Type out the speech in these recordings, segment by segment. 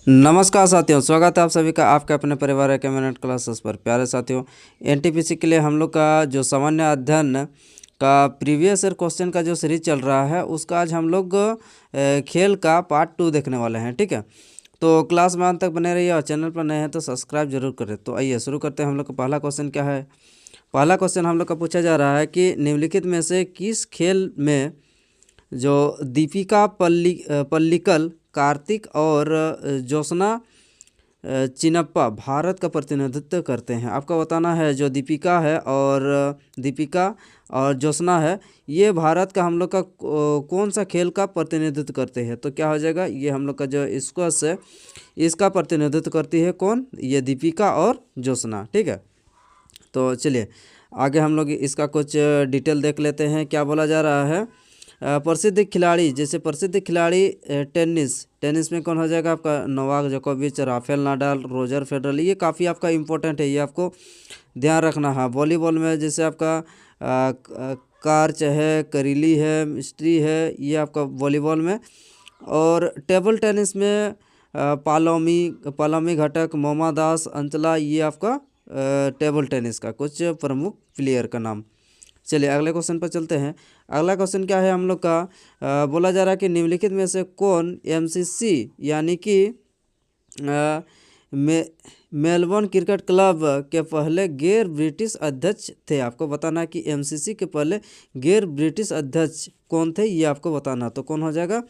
नमस्कार साथियों, स्वागत है आप सभी का आपके अपने परिवार मिनट क्लासेस पर। प्यारे साथियों, एनटीपीसी के लिए हम लोग का जो सामान्य अध्ययन का प्रीवियस ईयर क्वेश्चन का जो सीरीज चल रहा है उसका आज हम लोग खेल का पार्ट 2 देखने वाले हैं। ठीक है, तो क्लास में अंत तक बने रहिए और चैनल पर नए हैं तो सब्सक्राइब जरूर करें। तो आइए शुरू करते हैं। हम लोग का पहला क्वेश्चन क्या है। पहला क्वेश्चन हम लोग का पूछा जा रहा है कि निम्नलिखित में से किस खेल में जो दीपिका पल्लिकल, कार्तिक और ज्योत्सना चिनप्पा भारत का प्रतिनिधित्व करते हैं। आपका बताना है जो दीपिका और ज्योत्सना है, ये भारत का हम लोग का कौन सा खेल का प्रतिनिधित्व करते हैं। तो क्या हो जाएगा, ये हम लोग का जो स्क्वैश है इसका प्रतिनिधित्व करती है कौन, ये दीपिका और ज्योत्सना। ठीक है, तो चलिए आगे हम लोग इसका कुछ डिटेल देख लेते हैं। क्या बोला जा रहा है, प्रसिद्ध खिलाड़ी, जैसे प्रसिद्ध खिलाड़ी टेनिस में कौन हो जाएगा आपका, नोवाक जोकोविच, राफेल नाडाल, रोजर फेडरल। ये काफ़ी आपका इम्पोर्टेंट है, ये आपको ध्यान रखना है। वॉलीबॉल में जैसे आपका कार्च है, करीली है, मिस्ट्री है, ये आपका वॉलीबॉल में। और टेबल टेनिस में पालोमी घटक, मोमा दास, अंचला, ये आपका टेबल टेनिस का कुछ प्रमुख प्लेयर का नाम। चलिए अगले क्वेश्चन पर चलते हैं। अगला क्वेश्चन क्या है हम लोग का, बोला जा रहा है कि निम्नलिखित में से कौन एमसीसी यानी कि मेलबर्न क्रिकेट क्लब के पहले गैर ब्रिटिश अध्यक्ष थे। आपको बताना है कि एमसीसी के पहले गैर ब्रिटिश अध्यक्ष कौन थे, ये आपको बताना। तो कौन हो जाएगा,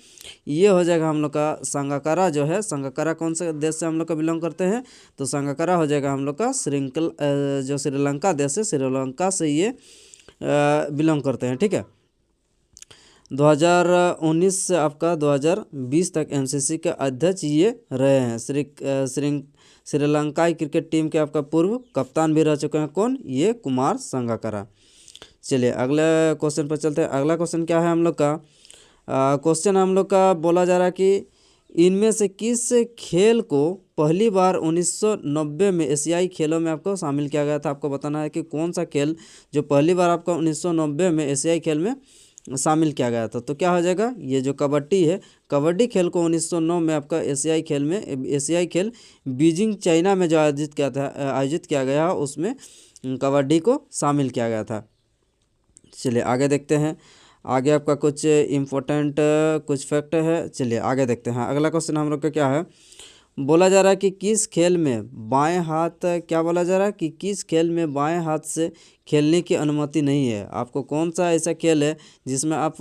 ये हो जाएगा हम लोग का संगाकारा जो है। संगाकारा कौन से देश से हम लोग का बिलोंग करते हैं, तो संगाकारा हो जाएगा हम लोग का जो श्रीलंका देश है, श्रीलंका से ये बिलोंग करते हैं। ठीक है, 2019 से आपका 2020 तक एमसीसी के अध्यक्ष ये रहे हैं। श्रीलंकाई क्रिकेट टीम के आपका पूर्व कप्तान भी रह चुके हैं कौन, ये कुमार संगाकारा। चलिए अगले क्वेश्चन पर चलते हैं। अगला क्वेश्चन क्या है हम लोग का, क्वेश्चन हम लोग का बोला जा रहा है कि इनमें से किस खेल को पहली बार 1990 में एशियाई खेलों में आपको शामिल किया गया था। आपको बताना है कि कौन सा खेल जो पहली बार आपका 1990 में एशियाई खेल में शामिल किया गया था। तो क्या हो जाएगा, ये जो कबड्डी है, कबड्डी खेल को 1909 में आपका एशियाई खेल बीजिंग चाइना में जो आयोजित किया गया उसमें कबड्डी को शामिल किया गया था। चलिए आगे देखते हैं। आगे आपका कुछ इम्पोर्टेंट कुछ फैक्ट है, चलिए आगे देखते हैं। अगला क्वेश्चन हम लोग का क्या है, बोला जा रहा है कि किस खेल में बाएं हाथ, क्या बोला जा रहा है कि किस खेल में बाएं हाथ से खेलने की अनुमति नहीं है। आपको कौन सा ऐसा खेल है जिसमें आप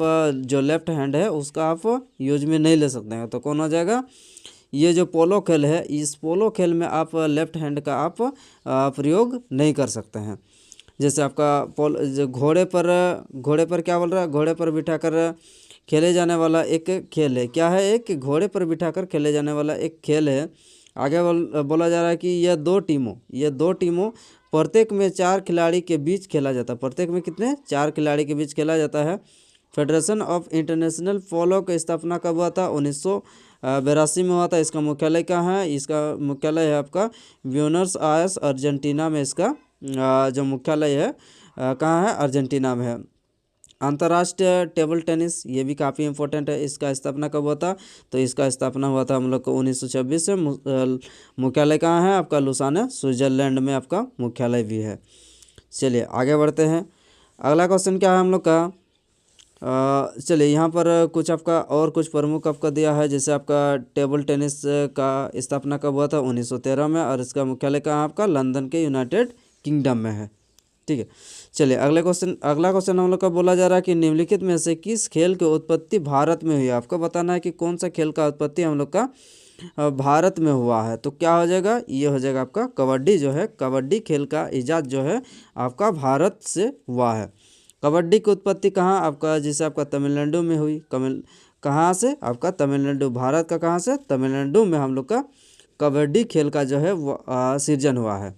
जो लेफ्ट हैंड है उसका आप यूज में नहीं ले सकते हैं। तो कौन हो जाएगा, ये जो पोलो खेल है, इस पोलो खेल में आप लेफ्ट हैंड का आप प्रयोग नहीं कर सकते हैं। जैसे आपका घोड़े पर क्या बोल रहा है, घोड़े पर बिठाकर खेले जाने वाला एक खेल है। क्या है, एक घोड़े पर बिठाकर खेले जाने वाला एक खेल है। आगे बोला जा रहा है कि यह दो टीमों प्रत्येक में 4 खिलाड़ी के बीच खेला जाता है। प्रत्येक में कितने, 4 खिलाड़ी के बीच खेला जाता है। फेडरेशन ऑफ इंटरनेशनल पोलो का स्थापना कब हुआ था, 1982 में हुआ था। इसका मुख्यालय कहाँ है, इसका मुख्यालय है आपका ब्यूनस आयर्स अर्जेंटीना में। इसका जो मुख्यालय है कहाँ है, अर्जेंटीना में है। अंतर्राष्ट्रीय टेबल टेनिस, ये भी काफ़ी इंपॉर्टेंट है। इसका स्थापना कब हुआ था, तो इसका स्थापना हुआ था हम लोग को 1926 से। मुख्यालय कहाँ है आपका, लुसाने, स्विट्जरलैंड में आपका मुख्यालय भी है। चलिए आगे बढ़ते हैं। अगला क्वेश्चन क्या है हम लोग का, चलिए यहाँ पर कुछ आपका और कुछ प्रमुख आपका दिया है। जैसे आपका टेबल टेनिस का स्थापना कब हुआ था, 1913 में, और इसका मुख्यालय कहाँ आपका, लंदन के यूनाइटेड किंगडम में है। ठीक है, चलिए अगला क्वेश्चन हम लोग का बोला जा रहा है कि निम्नलिखित में से किस खेल की उत्पत्ति भारत में हुई है। आपको बताना है कि कौन सा खेल का उत्पत्ति हम लोग का भारत में हुआ है। तो क्या हो जाएगा, ये हो जाएगा आपका कबड्डी जो है, कबड्डी खेल का इजाद जो है आपका भारत से हुआ है। कबड्डी की उत्पत्ति कहाँ आपका, जैसे आपका तमिलनाडु में हुई। कहाँ से आपका, तमिलनाडु। भारत का कहाँ से, तमिलनाडु में हम लोग का कबड्डी खेल का जो है वो सृजन हुआ है।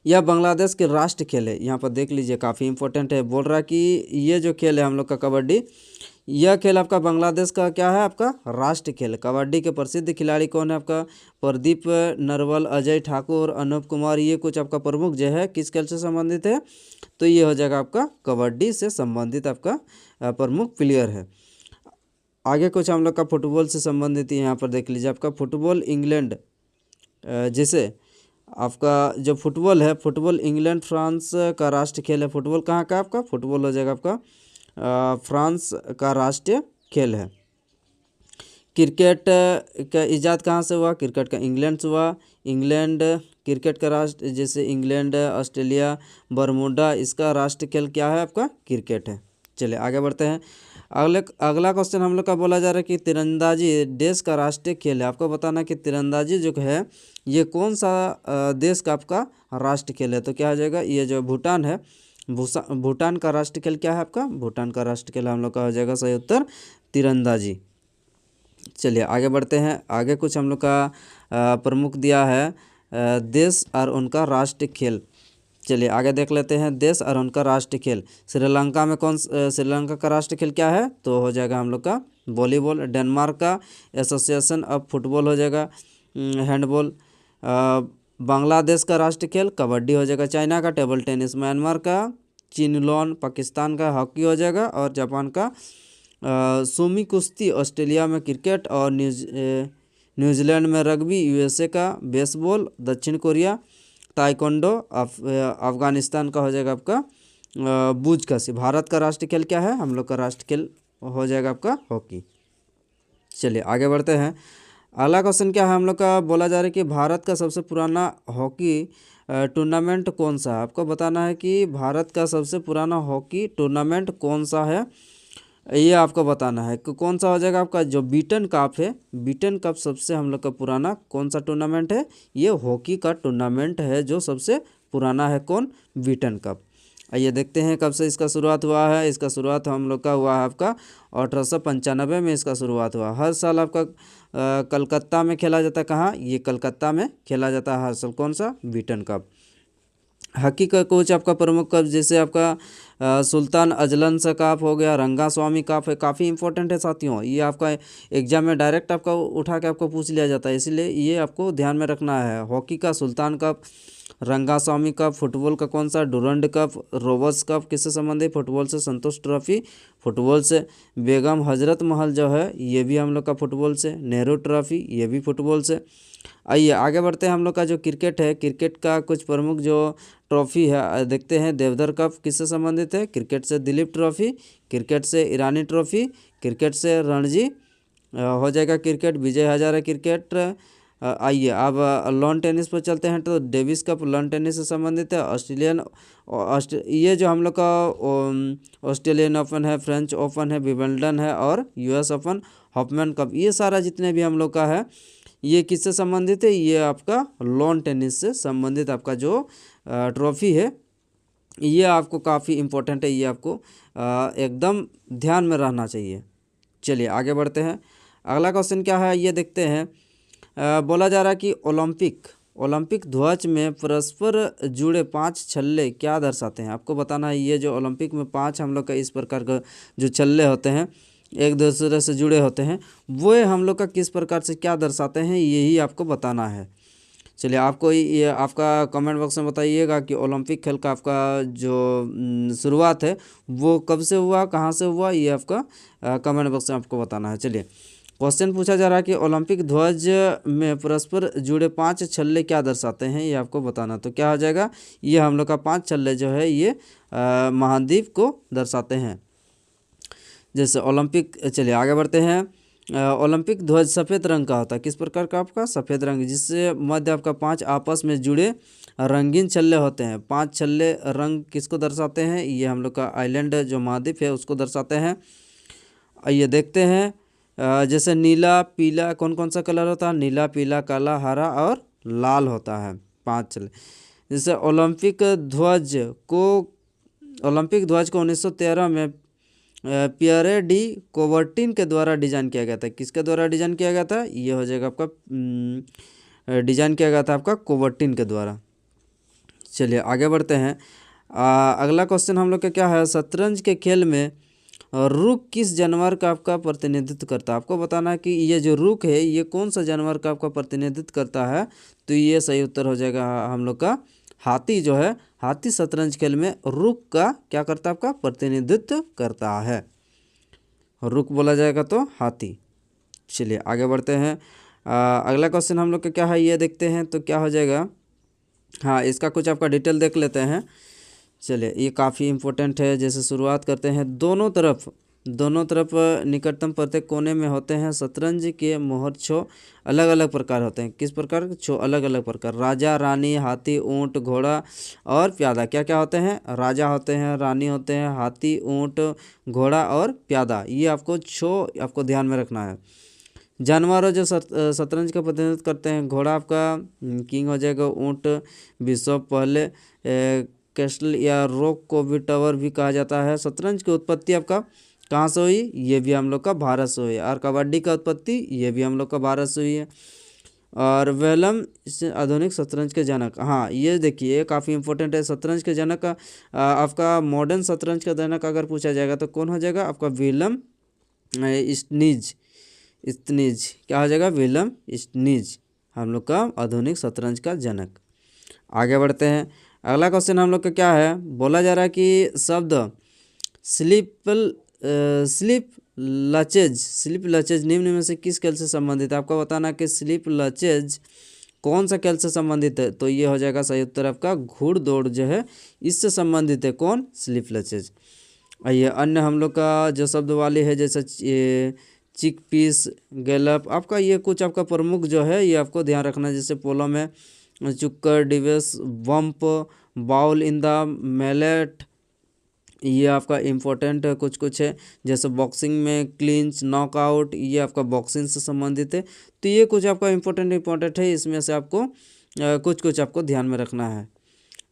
यह बांग्लादेश के राष्ट्र खेल है। यहाँ पर देख लीजिए काफ़ी इंपॉर्टेंट है। बोल रहा है कि ये जो खेल है हम लोग का कबड्डी, यह खेल आपका बांग्लादेश का क्या है, आपका राष्ट्र खेल। कबड्डी के प्रसिद्ध खिलाड़ी कौन है आपका, प्रदीप नरवल, अजय ठाकुर, अनूप कुमार, ये कुछ आपका प्रमुख जो है किस खेल से संबंधित है, तो ये हो जाएगा आपका कबड्डी से संबंधित आपका प्रमुख प्लेयर है। आगे कुछ हम लोग का फुटबॉल से संबंधित यहाँ पर देख लीजिए। आपका फुटबॉल इंग्लैंड, जैसे आपका जो फुटबॉल है, फुटबॉल इंग्लैंड फ्रांस का राष्ट्रीय खेल है। फुटबॉल कहाँ का आपका फुटबॉल हो जाएगा आपका फ्रांस का राष्ट्रीय खेल है। क्रिकेट का इजाद कहाँ से हुआ? क्रिकेट का इंग्लैंड से हुआ। इंग्लैंड क्रिकेट का राष्ट्र, जैसे इंग्लैंड, ऑस्ट्रेलिया, बरमूडा, इसका राष्ट्रीय खेल क्या है? आपका क्रिकेट है। चलिए आगे बढ़ते हैं। अगला क्वेश्चन हम लोग का बोला जा रहा है कि तीरंदाजी देश का राष्ट्रीय खेल है। आपको बताना है कि तीरंदाजी जो है ये कौन सा देश का आपका राष्ट्रीय खेल है। तो क्या हो जाएगा? ये जो भूटान है, भूटान का राष्ट्रीय खेल क्या है आपका? भूटान का राष्ट्रीय खेल हम लोग का हो जाएगा सही उत्तर तीरंदाजी। चलिए आगे बढ़ते हैं। आगे कुछ हम लोग का प्रमुख दिया है देश और उनका राष्ट्रीय खेल। चलिए आगे देख लेते हैं देश और उनका राष्ट्रीय खेल। श्रीलंका में श्रीलंका का राष्ट्रीय खेल क्या है? तो हो जाएगा हम लोग का वॉलीबॉल। डेनमार्क का एसोसिएशन ऑफ फुटबॉल हो जाएगा हैंडबॉल। बांग्लादेश का राष्ट्रीय खेल कबड्डी हो जाएगा। चाइना का टेबल टेनिस। म्यांमार का चिनलोन। पाकिस्तान का हॉकी हो जाएगा। और जापान का सूमी कुश्ती। ऑस्ट्रेलिया में क्रिकेट। और न्यूजीलैंड में रग्बी। यूएसए का बेसबॉल। दक्षिण कोरिया ताइक्वांडो। अफगानिस्तान का हो जाएगा आपका बूझकसी। भारत का राष्ट्रीय खेल क्या है? हम लोग का राष्ट्रीय खेल हो जाएगा आपका हॉकी। चलिए आगे बढ़ते हैं। अगला क्वेश्चन क्या है हम लोग का? बोला जा रहा है कि भारत का सबसे पुराना हॉकी टूर्नामेंट कौन सा है? आपको बताना है कि भारत का सबसे पुराना हॉकी टूर्नामेंट कौन सा है, ये आपको बताना है कि कौन सा हो जाएगा आपका जो बीटन कप है। बीटन कप सबसे हम लोग का पुराना कौन सा टूर्नामेंट है? ये हॉकी का टूर्नामेंट है जो सबसे पुराना है। कौन? Beaten cup. आइए देखते हैं कब से इसका शुरुआत हुआ है। इसका शुरुआत हम लोग का हुआ है आपका 1895 में इसका शुरुआत हुआ। हर साल आपका कलकत्ता में खेला जाता है। कहाँ? ये कलकत्ता में खेला जाता है हर साल। कौन सा? Beaten cup. हॉकी का कोच आपका प्रमुख कप, जैसे आपका सुल्तान अजलन सा कप हो गया, रंगास्वामी कप है। काफ़ी इंपॉर्टेंट है साथियों, ये आपका एग्जाम में डायरेक्ट आपका उठा के आपको पूछ लिया जाता है, इसीलिए ये आपको ध्यान में रखना है। हॉकी का सुल्तान कप, रंगास्वामी कप। फुटबॉल का कौन सा? Durand cup. रोवर्स कप किससे संबंधित? फुटबॉल से। संतोष ट्रॉफी फुटबॉल से। बेगम हजरत महल जो है ये भी हम लोग का फुटबॉल से। नेहरू ट्रॉफी ये भी फुटबॉल से। आइए आगे बढ़ते हैं। हम लोग का जो क्रिकेट है, क्रिकेट का कुछ प्रमुख जो ट्रॉफी है देखते हैं। देवधर कप किससे संबंधित है? क्रिकेट से। दिलीप ट्रॉफी क्रिकेट से। ईरानी ट्रॉफी क्रिकेट से। रणजी हो जाएगा क्रिकेट। विजय हजारे क्रिकेट। आइए अब लॉन टेनिस पर चलते हैं। तो डेविस कप लॉन टेनिस से संबंधित है। ये जो हम लोग का ऑस्ट्रेलियन ओपन है, फ्रेंच ओपन है, विंबलडन है और यूएस ओपन, हॉफमैन कप, ये सारा जितने भी हम लोग का है ये किससे संबंधित है? ये आपका लॉन टेनिस से संबंधित आपका जो ट्रॉफी है ये आपको काफ़ी इम्पोर्टेंट है, ये आपको एकदम ध्यान में रहना चाहिए। चलिए आगे बढ़ते हैं। अगला क्वेश्चन क्या है ये देखते हैं। बोला जा रहा है कि ओलंपिक ध्वज में परस्पर जुड़े 5 छल्ले क्या दर्शाते हैं? आपको बताना है। ये जो ओलंपिक में 5 हम लोग का इस प्रकार का जो छल्ले होते हैं एक दूसरे से जुड़े होते हैं, वो हम लोग का किस प्रकार से क्या दर्शाते हैं, यही आपको बताना है। चलिए आपको ये आपका कमेंट बॉक्स में बताइएगा कि ओलंपिक खेल का आपका जो शुरुआत है वो कब से हुआ, कहाँ से हुआ, ये आपका कमेंट बॉक्स में आपको बताना है। चलिए क्वेश्चन पूछा जा रहा है कि ओलंपिक ध्वज में परस्पर जुड़े 5 छल्ले क्या दर्शाते हैं, ये आपको बताना। तो क्या हो जाएगा? ये हम लोग का 5 छल्ले जो है ये महाद्वीप को दर्शाते हैं। जैसे ओलंपिक, चलिए आगे बढ़ते हैं। ओलंपिक ध्वज सफ़ेद रंग का होता है। किस प्रकार का? आपका सफ़ेद रंग, जिससे मध्य आपका 5 आपस में जुड़े रंगीन छल्ले होते हैं। 5 छल्ले रंग किसको दर्शाते हैं? ये हम लोग का आइलैंड जो महाद्वीप है उसको दर्शाते हैं। आइए देखते हैं। जैसे नीला पीला, कौन कौन सा कलर होता है? नीला पीला काला हरा और लाल होता है 5 छल्ले। जैसे ओलंपिक ध्वज को 1913 में पियरे डी कोवर्टिन के द्वारा डिजाइन किया गया था। किसके द्वारा डिजाइन किया गया था? ये हो जाएगा आपका डिजाइन किया गया था आपका कोवर्टिन के द्वारा। चलिए आगे बढ़ते हैं। अगला क्वेश्चन हम लोग का क्या है? शतरंज के खेल में रुक किस जानवर का आपका प्रतिनिधित्व करता है? आपको बताना है कि ये जो रुक है ये कौन सा जानवर का आपका प्रतिनिधित्व करता है। तो ये सही उत्तर हो जाएगा हम लोग का हाथी जो है। हाथी शतरंज खेल में रुक का क्या करता है? आपका प्रतिनिधित्व करता है। रुक बोला जाएगा तो हाथी। चलिए आगे बढ़ते हैं। अगला क्वेश्चन हम लोग का क्या है ये देखते हैं तो क्या हो जाएगा। हाँ, इसका कुछ आपका डिटेल देख लेते हैं। चलिए, ये काफ़ी इम्पोर्टेंट है। जैसे शुरुआत करते हैं, दोनों तरफ निकटतम प्रत्येक कोने में होते हैं शतरंज के मोहर। छो अलग अलग प्रकार होते हैं। किस प्रकार के? छो अलग अलग प्रकार। राजा, रानी, हाथी, ऊंट, घोड़ा और प्यादा। क्या क्या होते हैं? राजा होते हैं, रानी होते हैं, हाथी, ऊंट, घोड़ा और प्यादा। ये आपको ध्यान में रखना है। जानवरों जो शतरंज का प्रतिनिधित्व करते हैं, घोड़ा आपका किंग हो जाएगा, ऊंट बिशप पहले, कैस्टल या रॉक को भी टावर भी कहा जाता है। शतरंज की उत्पत्ति आपका कहाँ से हुई? ये भी हम लोग का भारत से हुई। और कबड्डी का उत्पत्ति ये भी हम लोग का भारत से हुई है। और वेलम आधुनिक शतरंज के जनक। हाँ, ये देखिए, ये काफ़ी इंपॉर्टेंट है। शतरंज के जनक का आपका मॉडर्न शतरंज का जनक अगर पूछा जाएगा तो कौन हो जाएगा? आपका विलियम स्टनीज। क्या हो जाएगा? विलियम स्टनीज हम लोग का आधुनिक शतरंज का जनक। आगे बढ़ते हैं। अगला क्वेश्चन हम लोग का क्या है? बोला जा रहा है कि शब्द स्लिप लचेज निम्न में से किस खेल से संबंधित है? आपको बताना कि स्लिप लचेज कौन सा खेल से संबंधित है? तो ये हो जाएगा सही उत्तर आपका घुड़दौड़ जो है इससे संबंधित है। कौन? स्लिप लचेज। आइए, अन्य हम लोग का जो शब्द वाली है, जैसे चिक पीस, गैलप, आपका ये कुछ आपका प्रमुख जो है ये आपको ध्यान रखना है। जैसे पोलो में चुक्कर, डिवेस, वंप, बाउल इन द मैलेट, ये आपका इम्पोर्टेंट कुछ है। जैसे बॉक्सिंग में क्लिंच, नॉकआउट, ये आपका बॉक्सिंग से संबंधित है। तो ये कुछ आपका इम्पोर्टेंट है। इसमें से आपको कुछ आपको ध्यान में रखना है।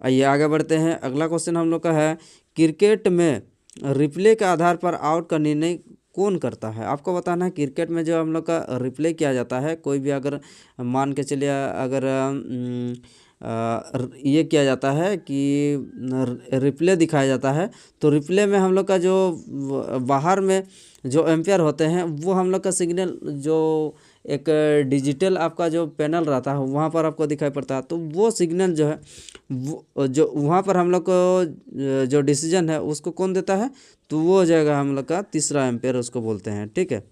आइए आगे बढ़ते हैं। अगला क्वेश्चन हम लोग का है, क्रिकेट में रिप्ले के आधार पर आउट का निर्णय कौन करता है? आपको बताना है क्रिकेट में जो हम लोग का रिप्ले किया जाता है, कोई भी अगर मान के चलिए अगर ये किया जाता है कि रिप्ले दिखाया जाता है, तो रिप्ले में हम लोग का जो बाहर में जो एम्पायर होते हैं वो हम लोग का सिग्नल जो एक डिजिटल आपका जो पैनल रहता है वहाँ पर आपको दिखाई पड़ता है। तो वो सिग्नल जो है वो जो वहाँ पर हम लोग को जो डिसीजन है उसको कौन देता है? तो वो हो जाएगा हम लोग का तीसरा एम्पायर, उसको बोलते हैं। ठीक है,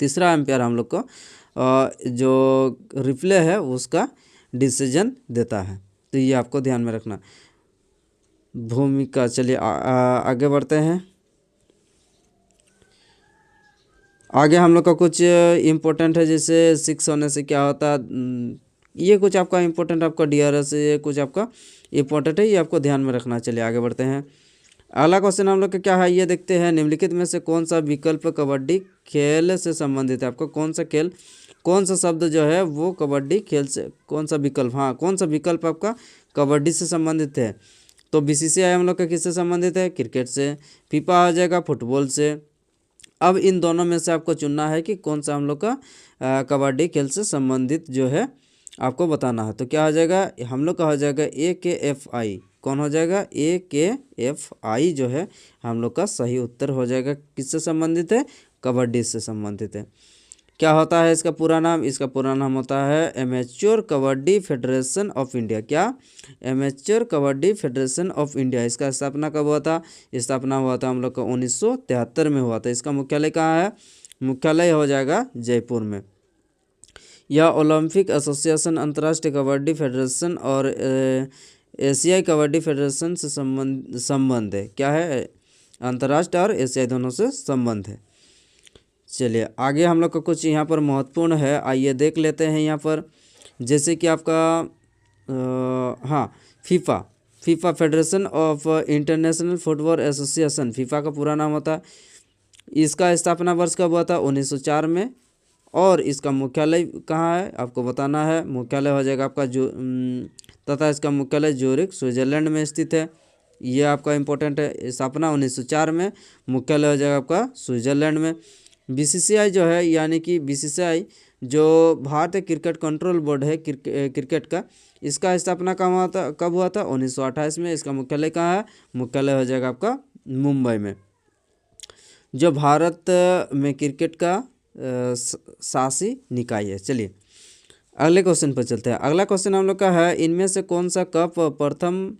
तीसरा एम्पायर हम लोग को जो रिप्ले है उसका डिसीजन देता है। तो ये आपको ध्यान में रखना। भूमिका। चलिए आगे बढ़ते हैं। आगे हम लोग का कुछ इम्पोर्टेंट है, जैसे 6 होने से क्या होता है, ये कुछ आपका इम्पोर्टेंट आपका DRS, ये कुछ आपका इम्पोर्टेंट है, ये आपको ध्यान में रखना। चलिए आगे बढ़ते हैं। अगला क्वेश्चन हम लोग का क्या है ये देखते हैं। निम्नलिखित में से कौन सा विकल्प कबड्डी खेल से संबंधित है? आपको कौन सा शब्द जो है वो कबड्डी खेल से, कौन सा विकल्प, हाँ कौन सा विकल्प आपका कबड्डी से संबंधित है? तो BCCI हम लोग का किससे संबंधित है? क्रिकेट से। फीफा आ जाएगा फुटबॉल से। अब इन दोनों में से आपको चुनना है कि कौन सा हम लोग का कबड्डी खेल से संबंधित जो है आपको बताना है। तो क्या हो जाएगा? हम लोग का हो जाएगा AKFI। कौन हो जाएगा? AKFI जो है हम लोग का सही उत्तर हो जाएगा। किससे संबंधित है? कबड्डी से संबंधित है। क्या होता है इसका पूरा नाम? इसका पूरा नाम होता है amateur kabaddi federation of India. क्या? Amateur kabaddi federation of India. इसका स्थापना कब हुआ था? स्थापना हुआ था हम लोग का 1973 में हुआ था। इसका मुख्यालय कहाँ है? मुख्यालय हो जाएगा जयपुर में। यह ओलंपिक एसोसिएशन, अंतर्राष्ट्रीय कबड्डी फेडरेशन और एशियाई कबड्डी फेडरेशन से संबंध है। क्या है? अंतर्राष्ट्रीय और एशियाई दोनों से संबंध है। चलिए आगे हम लोग का कुछ यहाँ पर महत्वपूर्ण है, आइए देख लेते हैं यहाँ पर। जैसे कि आपका हाँ, FIFA federation of international football association, FIFA का पूरा नाम होता है। इसका स्थापना वर्ष कब हुआ था? 1904 में। और इसका मुख्यालय कहाँ है आपको बताना है। मुख्यालय हो जाएगा आपका तथा इसका मुख्यालय ज्यूरिख स्विट्जरलैंड में स्थित है। ये आपका इम्पोर्टेंट है। स्थापना 1904 में, मुख्यालय हो जाएगा आपका स्विट्जरलैंड में। BCCI जो है, यानी कि BCCI जो भारतीय क्रिकेट कंट्रोल बोर्ड है क्रिकेट का, इसका स्थापना कब हुआ था? 1928 में। इसका मुख्यालय कहाँ है? मुख्यालय हो जाएगा आपका मुंबई में, जो भारत में क्रिकेट का शासी निकाय है। चलिए अगले क्वेश्चन पर चलते हैं। अगला क्वेश्चन हम लोग का है, इनमें से कौन सा कप प्रथम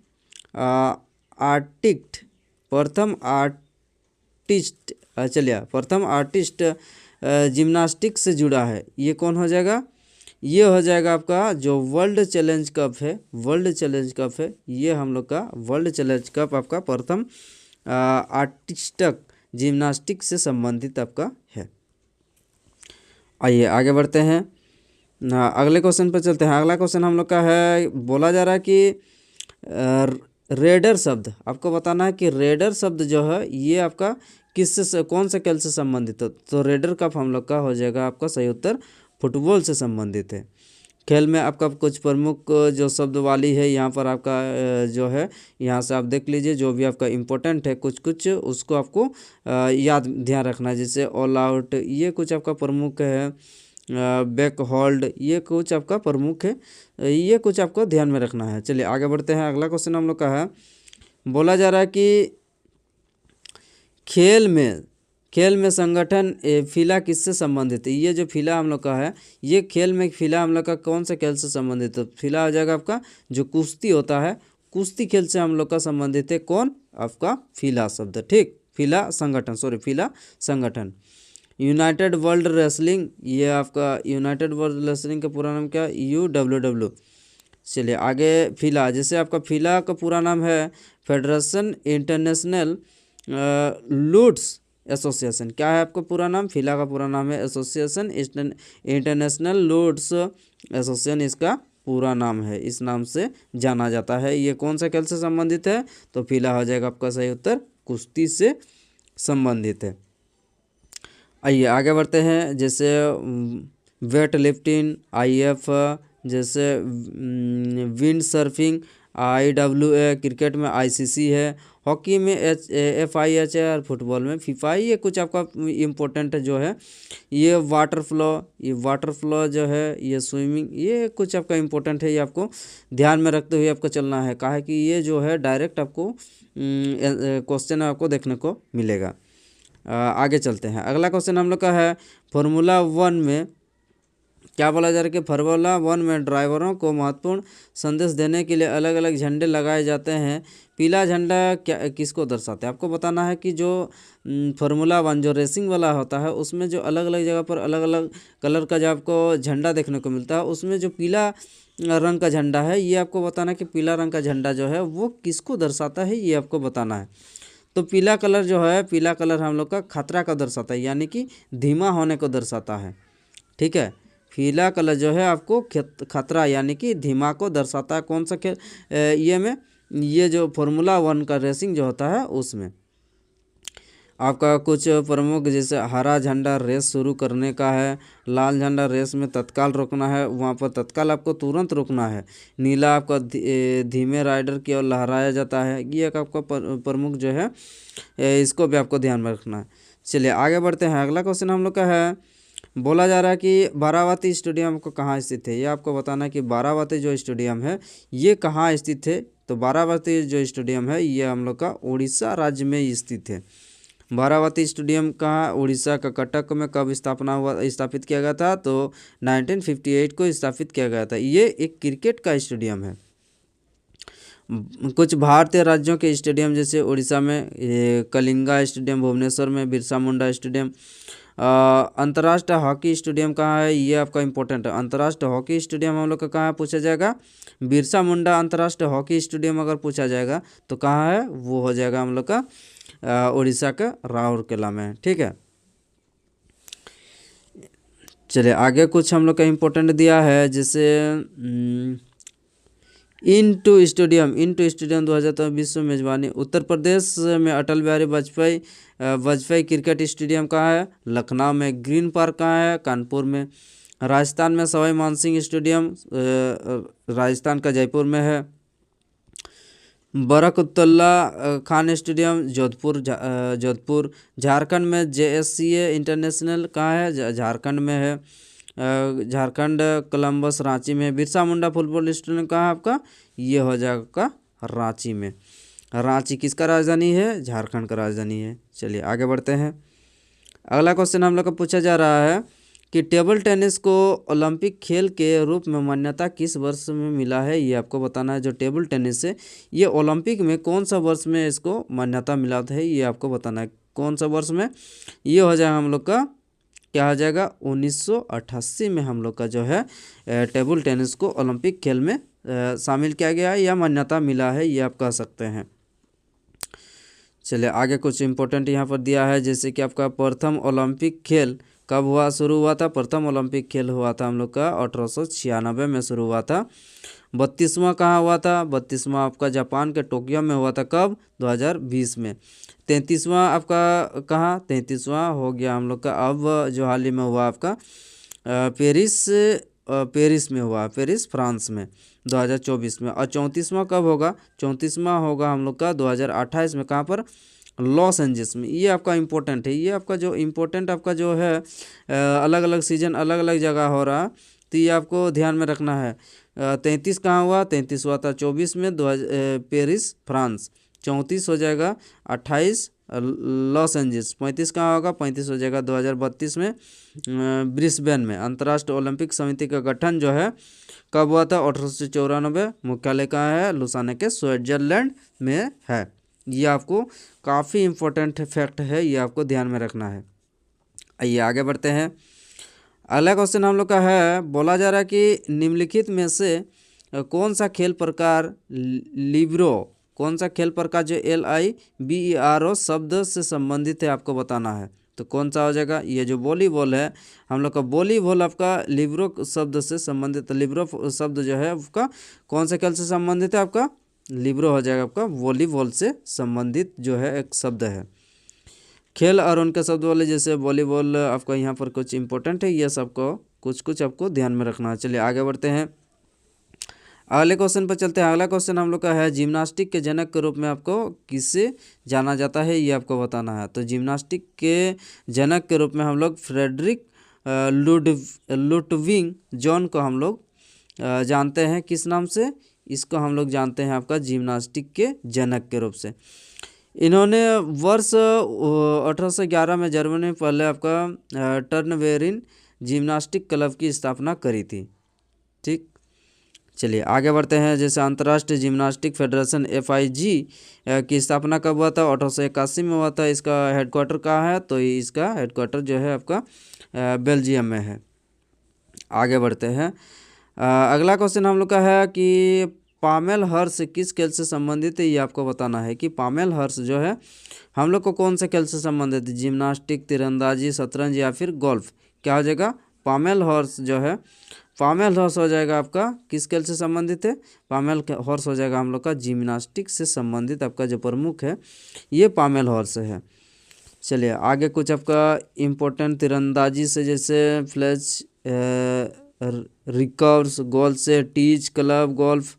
आर्टिस्ट, चलिए प्रथम आर्टिस्ट जिम्नास्टिक्स से जुड़ा है, ये कौन हो जाएगा? ये हो जाएगा आपका जो वर्ल्ड चैलेंज कप है, वर्ल्ड चैलेंज कप है, ये हम लोग का वर्ल्ड चैलेंज कप आपका प्रथम आर्टिस्टक जिम्नास्टिक्स से संबंधित आपका है। आइए आगे बढ़ते हैं, अगले क्वेश्चन पर चलते हैं। अगला क्वेश्चन हम लोग का है, बोला जा रहा है कि रेडर शब्द, आपको बताना है कि रेडर शब्द जो है ये आपका किससे, कौन से खेल से संबंधित है? तो रेडर कप हम लोग का हो जाएगा आपका सही उत्तर फुटबॉल से संबंधित है। खेल में आपका कुछ प्रमुख जो शब्द वाली है यहाँ पर आपका जो है, यहाँ से आप देख लीजिए जो भी आपका इम्पोर्टेंट है कुछ कुछ उसको आपको याद ध्यान रखना है। जैसे ऑल आउट, ये कुछ आपका प्रमुख है, बैक होल्ड, ये कुछ आपका प्रमुख है, ये कुछ आपको ध्यान में रखना है। चलिए आगे बढ़ते हैं। अगला क्वेश्चन हम लोग का है, बोला जा रहा है कि खेल में संगठन फिला किससे संबंधित है? ये जो फिला हम लोग का है, ये खेल में फिला हम लोग का कौन से खेल से संबंधित है? फिला हो जाएगा आपका जो कुश्ती होता है, कुश्ती खेल से हम लोग का संबंधित है। कौन? आपका फिला शब्द, ठीक, फिला संगठन, सॉरी फिला संगठन। यूनाइटेड वर्ल्ड रेसलिंग, ये आपका यूनाइटेड वर्ल्ड रेसलिंग का पूरा नाम क्या? UWW। चलिए आगे, फिला, जैसे आपका फिला का पूरा नाम है फेडरेशन इंटरनेशनल लूट्स एसोसिएशन। क्या है आपका पूरा नाम? फिला का पूरा नाम है एसोसिएशन इंटरनेशनल लूट्स एसोसिएशन, इसका पूरा नाम है, इस नाम से जाना जाता है। ये कौन सा खेल से संबंधित है? तो फिला हो जाएगा आपका सही उत्तर कुश्ती से संबंधित है। आइए आगे बढ़ते हैं। जैसे वेट लिफ्टिंग IF, जैसे विंड सर्फिंग IWA, क्रिकेट में ICC है, हॉकी में FIH है, और फुटबॉल में FIFA। ये कुछ आपका इम्पोर्टेंट जो है, ये वाटर फ्लो जो है, ये स्विमिंग, ये कुछ आपका इम्पोर्टेंट है, ये आपको ध्यान में रखते हुए आपको चलना है। कहा है कि ये जो है डायरेक्ट आपको क्वेश्चन आपको देखने को मिलेगा। आगे चलते हैं। अगला क्वेश्चन हम लोग का है, फार्मूला 1 में क्या बोला जा रहा है कि फार्मूला 1 में ड्राइवरों को महत्वपूर्ण संदेश देने के लिए अलग अलग झंडे लगाए जाते हैं। पीला झंडा क्या किसको दर्शाता है? आपको बताना है कि जो फार्मूला 1 जो रेसिंग वाला होता है उसमें जो अलग अलग जगह पर अलग अलग कलर का जो आपको झंडा देखने को मिलता है, उसमें जो पीला रंग का झंडा है, ये आपको बताना है कि पीला रंग का झंडा जो है वो किसको दर्शाता है, ये आपको बताना है। तो पीला कलर जो है, पीला कलर हम लोग का खतरा का दर्शाता है, यानी कि धीमा होने को दर्शाता है, ठीक है। पीला कलर जो है आपको खतरा यानी कि धीमा को दर्शाता है। कौन सा खेल ये जो फार्मूला 1 का रेसिंग जो होता है उसमें आपका कुछ प्रमुख, जैसे हरा झंडा रेस शुरू करने का है, लाल झंडा रेस में तत्काल रोकना है, वहाँ पर तत्काल आपको तुरंत रोकना है, नीला आपका धीमे राइडर की ओर लहराया जाता है। ये एक आपका प्रमुख जो है, इसको भी आपको ध्यान में रखना है। चलिए आगे बढ़ते हैं। अगला क्वेश्चन हम लोग का है, बोला जा रहा है कि बारावती स्टेडियम को कहाँ स्थित है? ये आपको बताना है कि बारावती जो स्टेडियम है ये कहाँ स्थित है। तो बारावती जो स्टेडियम है ये हम लोग का उड़ीसा राज्य में स्थित है। बारावती स्टेडियम कहाँ? उड़ीसा का कटक में कब स्थापित किया गया था? तो 1958 को स्थापित किया गया था। ये एक क्रिकेट का स्टेडियम है। कुछ भारतीय राज्यों के स्टेडियम, जैसे उड़ीसा में कलिंगा स्टेडियम, भुवनेश्वर में बिरसा मुंडा स्टेडियम। अंतर्राष्ट्रीय हॉकी स्टेडियम कहाँ है? ये आपका इंपॉर्टेंट है। अंतर्राष्ट्रीय हॉकी स्टेडियम हम लोग का कहाँ पूछा जाएगा? बिरसा मुंडा अंतर्राष्ट्रीय हॉकी स्टेडियम अगर पूछा जाएगा तो कहाँ है? वो हो जाएगा हम लोग का उड़ीसा का राउरकेला में, ठीक है। चलिए आगे कुछ हम लोग का इम्पोर्टेंट दिया है, जैसे इनटू स्टेडियम 2023 विश्व मेजबानी। उत्तर प्रदेश में अटल बिहारी वाजपेयी क्रिकेट स्टेडियम कहाँ है? लखनऊ में। ग्रीन पार्क कहाँ है? कानपुर में। राजस्थान में सवाई मानसिंह स्टेडियम राजस्थान का जयपुर में है। बरकतुल्ला खान स्टेडियम जोधपुर। झारखंड में JSCA इंटरनेशनल कहाँ है? झारखंड में है। झारखंड कोलंबस रांची में। बिरसा मुंडा फुटबॉल स्टेडियम कहाँ है आपका? ये हो जाएगा रांची में। रांची किसका राजधानी है? झारखंड का राजधानी है। चलिए आगे बढ़ते हैं। अगला क्वेश्चन हम लोग को पूछा जा रहा है कि टेबल टेनिस को ओलंपिक खेल के रूप में मान्यता किस वर्ष में मिला है? ये आपको बताना है। जो टेबल टेनिस है ये ओलंपिक में कौन सा वर्ष में इसको मान्यता मिला है, ये आपको बताना है। कौन सा वर्ष में, ये हो जाएगा हम लोग का, क्या हो जाएगा, 1988 में हम लोग का जो है टेबल टेनिस को ओलंपिक खेल में शामिल किया गया है या मान्यता मिला है, ये आप कह सकते हैं। चलिए आगे कुछ इम्पोर्टेंट यहाँ पर दिया है, जैसे कि आपका प्रथम ओलंपिक खेल कब हुआ, शुरू हुआ था। प्रथम ओलंपिक खेल हुआ था हम लोग का 1896 में शुरू हुआ था। 32वां कहाँ हुआ था, 32वां आपका जापान के टोक्यो में हुआ था, कब, 2020 में। 33वां आपका कहाँ, 33वां हो गया हम लोग का अब जो हाल ही में हुआ आपका पेरिस में हुआ, पेरिस फ्रांस में 2024 में। और 34वां कब होगा, 34वां होगा हम लोग का 2028 में, कहाँ पर, लॉस एंजल्स में। ये आपका इम्पोर्टेंट है, ये आपका जो इम्पोर्टेंट आपका जो है अलग अलग सीजन अलग अलग जगह हो रहा, तो ये आपको ध्यान में रखना है। 33 कहाँ हुआ, 33 हुआ था 24 में पेरिस फ्रांस। 34 हो जाएगा 28 लॉस एंजल्स। 35 कहाँ होगा, 35 हो जाएगा 2032 में ब्रिस्बेन में। अंतर्राष्ट्रीय ओलंपिक समिति का गठन जो है कब हुआ था, 1894। मुख्यालय कहाँ है, लुसाने के स्विट्जरलैंड में है। ये आपको काफ़ी इम्पोर्टेंट फैक्ट है, ये आपको ध्यान में रखना है। आइए आगे बढ़ते हैं। अगला क्वेश्चन हम लोग का है, बोला जा रहा है कि निम्नलिखित में से कौन सा खेल प्रकार लिब्रो, कौन सा खेल प्रकार जो LIBERO शब्द से संबंधित है, आपको बताना है। तो कौन सा हो जाएगा, ये जो वॉलीबॉल है हम लोग का, वॉलीबॉल आपका लिब्रो शब्द से संबंधित, लिब्रो शब्द जो है आपका कौन से खेल से संबंधित है, आपका लिब्रो हो जाएगा आपका वॉलीबॉल से संबंधित जो है एक शब्द है। खेल और उनके शब्द वाले जैसे वॉलीबॉल आपका यहाँ पर कुछ इंपॉर्टेंट है, ये सबको कुछ आपको ध्यान में रखना है। चलिए आगे बढ़ते हैं, अगले क्वेश्चन पर चलते हैं। अगला क्वेश्चन हम लोग का है, जिम्नास्टिक के जनक के रूप में आपको किससे जाना जाता है, ये आपको बताना है। तो जिम्नास्टिक के जनक के रूप में हम लोग फ्रेडरिक लुटविंग जॉन को हम लोग जानते हैं, किस नाम से, इसको हम लोग जानते हैं आपका जिम्नास्टिक के जनक के रूप से। इन्होंने वर्ष 1811 में जर्मनी में पहले आपका टर्नवेरिन जिम्नास्टिक क्लब की स्थापना करी थी। ठीक, चलिए आगे बढ़ते हैं। जैसे अंतर्राष्ट्रीय जिम्नास्टिक फेडरेशन FIG की स्थापना कब हुआ था, 1881 में हुआ था। इसका हेडक्वार्टर कहाँ है, तो इसका हेडक्वार्टर जो है आपका बेल्जियम में है। आगे बढ़ते हैं, अगला क्वेश्चन हम लोग का है कि पामेल हर्ष किस खेल से संबंधित है, ये आपको बताना है कि पामेल हर्ष जो है हम लोग को कौन से खेल से संबंधित है, जिम्नास्टिक, तीरंदाजी, शतरंज या फिर गोल्फ। क्या हो जाएगा, पामेल हॉर्स जो है, पामेल हॉर्स हो जाएगा आपका किस खेल से संबंधित है, पामेल हॉर्स हो जाएगा हम लोग का जिम्नास्टिक से संबंधित। आपका जो प्रमुख है ये पामेल हॉर्स है। चलिए आगे कुछ आपका इम्पोर्टेंट तीरंदाजी से, जैसे फ्लैच, रिकर्व्स, गोल से, टीच, क्लब, गोल्फ,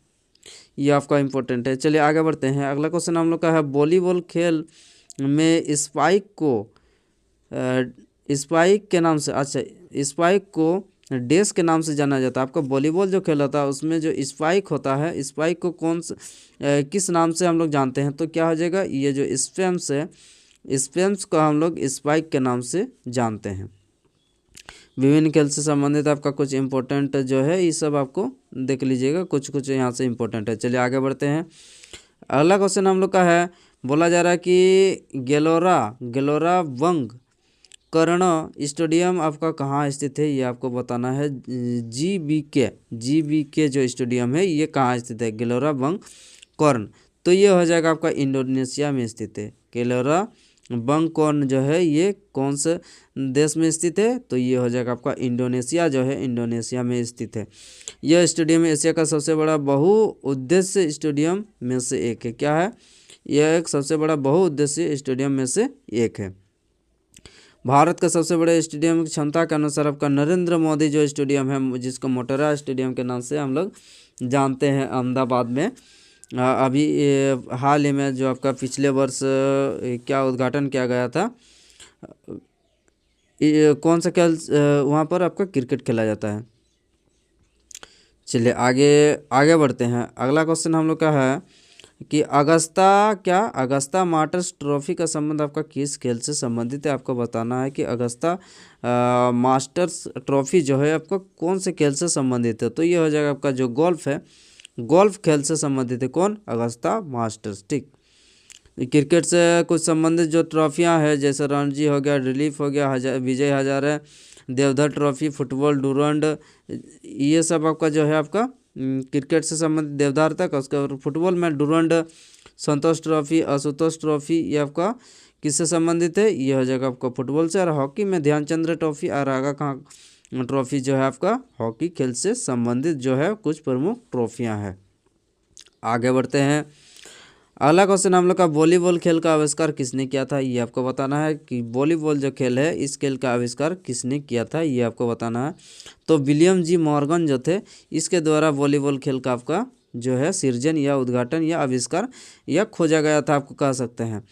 ये आपका इम्पोर्टेंट है। चलिए आगे बढ़ते हैं। अगला क्वेश्चन हम लोग का है, वॉलीबॉल खेल में स्पाइक को स्पाइक के नाम से, अच्छा स्पाइक को डैश के नाम से जाना जाता है। आपका वॉलीबॉल जो खेल होता है उसमें जो स्पाइक होता है, स्पाइक को किस नाम से हम लोग जानते हैं, तो क्या हो जाएगा, ये जो स्पैम्स है, स्पैम्स को हम लोग स्पाइक के नाम से जानते हैं। विभिन्न खेल से संबंधित आपका कुछ इम्पोर्टेंट जो है ये सब आपको देख लीजिएगा, कुछ यहाँ से इम्पोर्टेंट है। चलिए आगे बढ़ते हैं। अगला क्वेश्चन हम लोग का है, बोला जा रहा है कि गेलोरा वंग कर्ण स्टेडियम आपका कहाँ स्थित है, ये आपको बताना है। GBK जो स्टेडियम है ये कहाँ स्थित है, गेलोरा वंग कर्ण, तो ये हो जाएगा आपका इंडोनेशिया में स्थित है। गेलोरा वंग कर्ण जो है ये कौन से देश में स्थित है, तो ये हो जाएगा आपका इंडोनेशिया जो है, इंडोनेशिया में स्थित है। यह स्टेडियम एशिया का सबसे बड़ा बहुउद्देश्य स्टेडियम में से एक है। क्या है, यह एक सबसे बड़ा बहुउद्देश्य स्टेडियम में से एक है। भारत का सबसे बड़े स्टेडियम की क्षमता के अनुसार आपका नरेंद्र मोदी जो स्टेडियम है, जिसको मोटेरा स्टेडियम के नाम से हम लोग जानते हैं, अहमदाबाद में अभी हाल ही में जो आपका पिछले वर्ष क्या उद्घाटन किया गया था, कौन सा खेल वहाँ पर आपका क्रिकेट खेला जाता है। चलिए आगे बढ़ते हैं। अगला क्वेश्चन हम लोग का है कि अगस्ता मास्टर्स ट्रॉफी का संबंध आपका किस खेल से संबंधित है, आपको बताना है कि अगस्ता मास्टर्स ट्रॉफी जो है आपका कौन से खेल से संबंधित है, तो ये हो जाएगा आपका जो गोल्फ है, गोल्फ खेल से संबंधित है। कौन, अगस्ता मास्टर्स। ठीक, क्रिकेट से कुछ संबंधित जो ट्रॉफियां हैं जैसे रणजी हो गया, रिलीफ हो गया, Vijay Hazare, Deodhar trophy, football Durand, ये सब आपका जो है आपका क्रिकेट से संबंधित देवदार तक। उसके बाद फुटबॉल में डूरंड, संतोष ट्रॉफी, आशुतोष ट्रॉफी, ये आपका किससे संबंधित है, ये हो जाएगा आपका फुटबॉल से। और हॉकी में ध्यानचंद्र ट्रॉफी और आगा खां ट्रॉफी जो है आपका हॉकी खेल से संबंधित जो है कुछ प्रमुख ट्रॉफियां हैं। आगे बढ़ते हैं। अगला क्वेश्चन हम लोग का, वॉलीबॉल खेल का आविष्कार किसने किया था, ये आपको बताना है कि वॉलीबॉल जो खेल है इस खेल का आविष्कार किसने किया था, ये आपको बताना है। तो विलियम जी मॉर्गन जो थे, इसके द्वारा वॉलीबॉल खेल का आपका जो है सृजन या उद्घाटन या आविष्कार या खोजा गया था, आपको कह सकते हैं।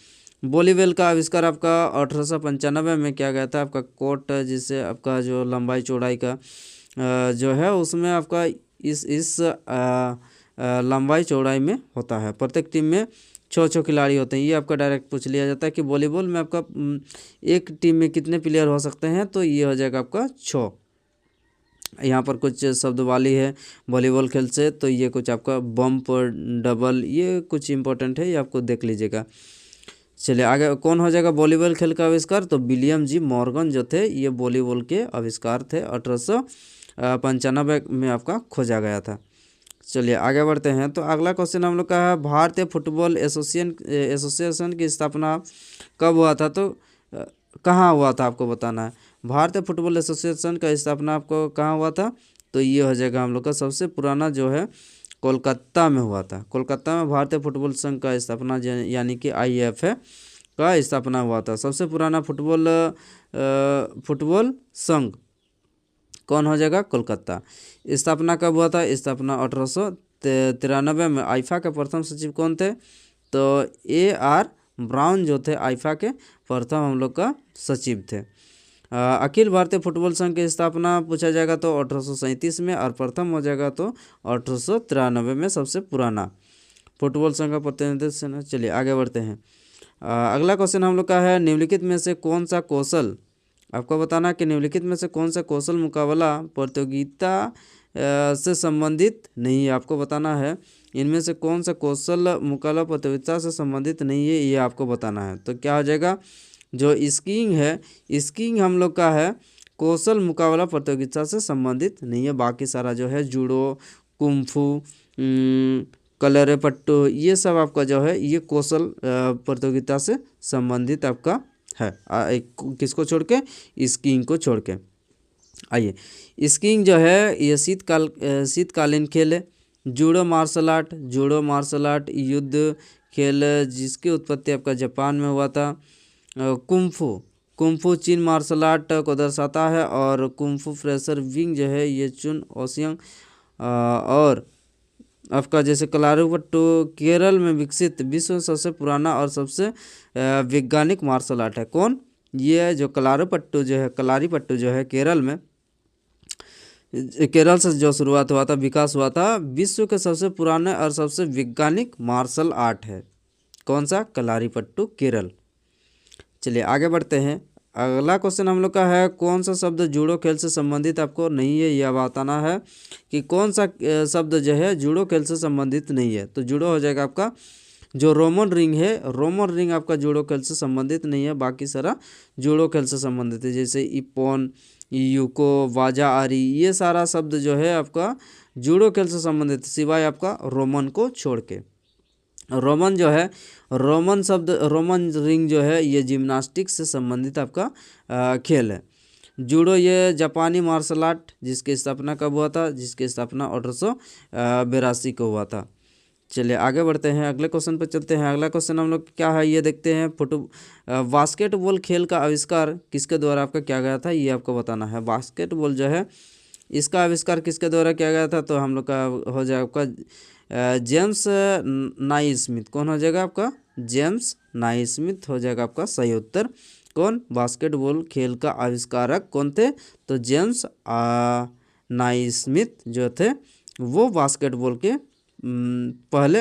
वॉलीबॉल का आविष्कार आपका 1895 में किया गया था। आपका कोर्ट जिससे आपका जो लंबाई चौड़ाई का जो है उसमें आपका इस लंबाई चौड़ाई में होता है। प्रत्येक टीम में 6 खिलाड़ी होते हैं। ये आपका डायरेक्ट पूछ लिया जाता है कि वॉलीबॉल में आपका एक टीम में कितने प्लेयर हो सकते हैं, तो ये हो जाएगा आपका 6। यहाँ पर कुछ शब्दवाली है वॉलीबॉल खेल से, तो ये कुछ आपका बम्प, डबल, ये कुछ इंपॉर्टेंट है, ये आपको देख लीजिएगा। चलिए आगे, कौन हो जाएगा वॉलीबॉल खेल का आविष्कार, तो विलियम जी मॉर्गन जो थे ये वॉलीबॉल के आविष्कार थे। 1895 में आपका खोजा गया था। चलिए आगे बढ़ते हैं। तो अगला क्वेश्चन हम लोग का है, भारतीय फुटबॉल एसोसिएशन की स्थापना कब हुआ था, तो कहाँ हुआ था, आपको बताना है। भारतीय फुटबॉल एसोसिएशन का स्थापना आपको कहाँ हुआ था, तो ये हो जाएगा हम लोग का सबसे पुराना जो है कोलकाता में हुआ था। कोलकाता में भारतीय फुटबॉल संघ का स्थापना यानी कि IFA का स्थापना हुआ था। सबसे पुराना फुटबॉल संघ कौन हो जाएगा, कोलकाता। स्थापना कब हुआ था, स्थापना 1893 में। आईफा के प्रथम सचिव कौन थे, तो AR ब्राउन जो थे आईफा के प्रथम हम लोग का सचिव थे। अखिल भारतीय फुटबॉल संघ की स्थापना पूछा जाएगा तो 1837 में, और प्रथम हो जाएगा तो 1893 में सबसे पुराना फुटबॉल संघ का प्रतिनिधित्व। चलिए आगे बढ़ते हैं। अगला क्वेश्चन हम लोग का है, निम्नलिखित में से कौन सा कौशल, आपको बताना कि निम्नलिखित में से कौन सा कौशल मुकाबला प्रतियोगिता से संबंधित नहीं है, आपको बताना है। इनमें से कौन सा कौशल मुकाबला प्रतियोगिता से संबंधित नहीं है, ये आपको बताना है। तो क्या हो जाएगा, जो स्कीइंग है, स्कीइंग हम लोग का है कौशल मुकाबला प्रतियोगिता से संबंधित नहीं है। बाकी सारा जो है जूडो, कुंफू, कलरीपयट्टू, ये सब आपका जो है ये कौशल प्रतियोगिता से संबंधित आपका है। किसको छोड़ के, स्कीइंग को छोड़ के। आइए, स्कीइंग जो है ये शीतकालीन खेल है। जूडो मार्शल आर्ट युद्ध खेल जिसकी उत्पत्ति आपका जापान में हुआ था। कुंफू चीन मार्शल आर्ट को दर्शाता है, और कुंफू फ्रेशर विंग जो है ये चुन ओसियंग, और आपका जैसे कलारीपयट्टू केरल में विकसित विश्व में सबसे पुराना और सबसे वैज्ञानिक मार्शल आर्ट है। कौन, ये जो कलारीपयट्टू जो है केरल में, केरल से जो शुरुआत हुआ था, विकास हुआ था, विश्व के सबसे पुराने और सबसे वैज्ञानिक मार्शल आर्ट है। कौन सा, कलारीपयट्टू केरल। चलिए आगे बढ़ते हैं। अगला क्वेश्चन हम लोग का है, कौन सा शब्द जूडो खेल से संबंधित आपको नहीं है, यह बताना है कि कौन सा शब्द जो है जूडो खेल से संबंधित नहीं है। तो जूडो हो जाएगा आपका जो रोमन रिंग है, रोमन रिंग आपका जूडो खेल से संबंधित नहीं है। बाकी सारा जूडो खेल से संबंधित है, जैसे इप्पॉन, यूको, वाजा आरी, ये सारा शब्द जो है आपका जूडो खेल से संबंधित, सिवाय आपका रोमन को छोड़ के। रोमन जो है, रोमन शब्द, रोमन रिंग जो है ये जिम्नास्टिक्स से संबंधित आपका खेल है। जूडो ये जापानी मार्शल आर्ट जिसकी स्थापना कब हुआ था, जिसकी स्थापना 1882 को हुआ था। चलिए आगे बढ़ते हैं, अगले क्वेश्चन पर चलते हैं। अगला क्वेश्चन हम लोग क्या है ये देखते हैं। बास्केटबॉल खेल का आविष्कार किसके द्वारा आपका किया गया था, ये आपको बताना है। बास्केटबॉल जो है इसका आविष्कार किसके द्वारा किया गया था, तो हम लोग का हो जाएगा आपका जेम्स नाइस्मिथ। कौन हो जाएगा आपका, जेम्स नाइस्मिथ हो जाएगा आपका सही उत्तर। कौन, बास्केटबॉल खेल का आविष्कारक कौन थे, तो जेम्स नाइस्मिथ जो थे वो बास्केटबॉल के पहले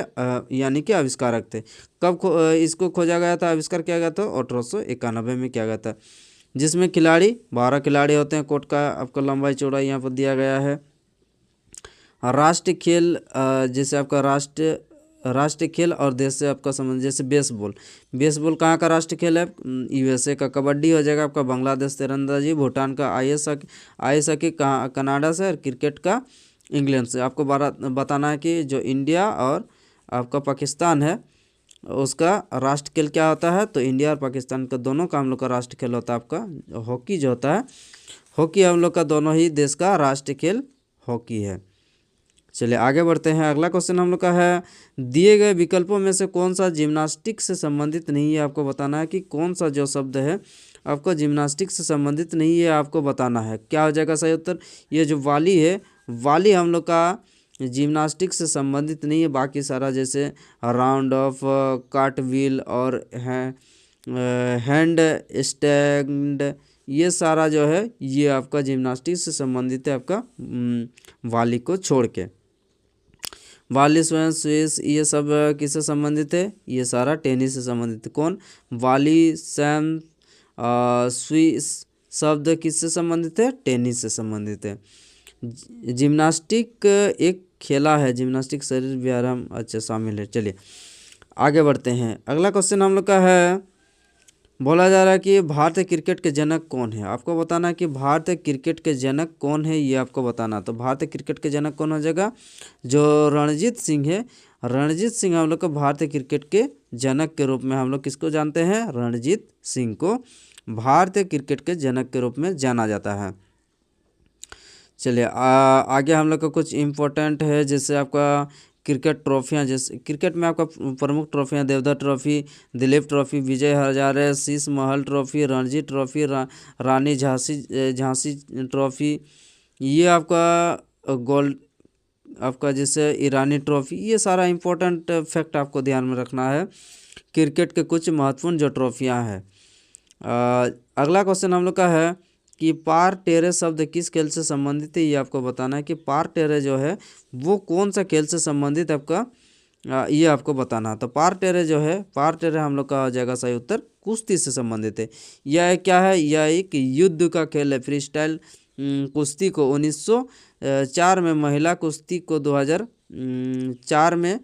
यानी कि आविष्कारक थे। कब इसको खोजा गया था, आविष्कार किया गया था 1891 में किया गया था। जिसमें 12 खिलाड़ी होते हैं। कोर्ट का आपका लंबाई चौड़ाई यहाँ पर दिया गया है। राष्ट्रीय खेल जैसे आपका राष्ट्रीय खेल और देश से आपका संबंध, जैसे बेसबॉल, बेसबॉल कहाँ का राष्ट्रीय खेल है? यूएसए का। कबड्डी हो जाएगा आपका बांग्लादेश, तीरंदाजी भूटान का, आईएस हॉकी कनाडा से, और क्रिकेट का इंग्लैंड से। आपको बताना है कि जो इंडिया और आपका पाकिस्तान है उसका राष्ट्र खेल क्या होता है। तो इंडिया और पाकिस्तान का दोनों का हम लोग का राष्ट्र खेल होता है आपका हॉकी जो होता है। हॉकी हम लोग का दोनों ही देश का राष्ट्रीय खेल हॉकी है। चलिए आगे बढ़ते हैं। अगला क्वेश्चन हम लोग का है, दिए गए विकल्पों में से कौन सा जिम्नास्टिक से संबंधित नहीं है। आपको बताना है कि कौन सा जो शब्द है आपको जिम्नास्टिक से संबंधित नहीं है, आपको बताना है। क्या हो जाएगा सही उत्तर? ये जो वाली है, वाली हम लोग का जिम्नास्टिक से संबंधित नहीं है। बाकी सारा जैसे राउंड ऑफ, कार्टव्हील और हैंड स्टैंड, ये सारा जो है ये आपका जिम्नास्टिक से संबंधित है, आपका वाली को छोड़ के। वाली, स्वयं, स्विस, ये सब किससे संबंधित है? ये सारा टेनिस से संबंधित है। कौन? वाली, सैम, स्विस शब्द किससे संबंधित है? टेनिस से संबंधित है। जिम्नास्टिक एक खेला है, जिम्नास्टिक शरीर व्यायाम अच्छा शामिल है। चलिए आगे बढ़ते हैं। अगला क्वेश्चन हम लोग का है, बोला जा रहा है कि भारतीय क्रिकेट के जनक कौन है। आपको बताना है कि भारतीय क्रिकेट के जनक कौन है, ये आपको बताना। तो भारतीय क्रिकेट के जनक कौन हो जाएगा? जो रणजीत सिंह है, रणजीत सिंह हम लोग को भारतीय क्रिकेट के जनक के रूप में हम लोग किसको जानते हैं? रणजीत सिंह को भारतीय क्रिकेट के जनक के रूप में जाना जाता है। चलिए आगे हम लोग का कुछ इम्पोर्टेंट है, जैसे आपका क्रिकेट ट्रॉफियाँ, जैसे क्रिकेट में आपका प्रमुख ट्रॉफियाँ, Deodhar trophy, Dilip trophy, Vijay Hazare, Sheesh Mahal trophy, Ranji trophy, रानी झांसी ट्रॉफी, ये आपका गोल्ड, आपका जैसे ईरानी ट्रॉफी, ये सारा इम्पोर्टेंट फैक्ट आपको ध्यान में रखना है। क्रिकेट के कुछ महत्वपूर्ण जो ट्रॉफियाँ हैं। अगला क्वेश्चन हम लोग का है कि पार टेरे शब्द किस खेल से संबंधित है, ये आपको बताना है कि पार टेरे जो है वो कौन सा खेल से संबंधित आपका, ये आपको बताना है। तो पार टेरे जो है, पार टेरे हम लोग का हो जाएगा सही उत्तर कुश्ती से संबंधित है। यह क्या है? यह एक युद्ध का खेल है। फ्री स्टाइल कुश्ती को 1904 में, महिला कुश्ती को 2004 में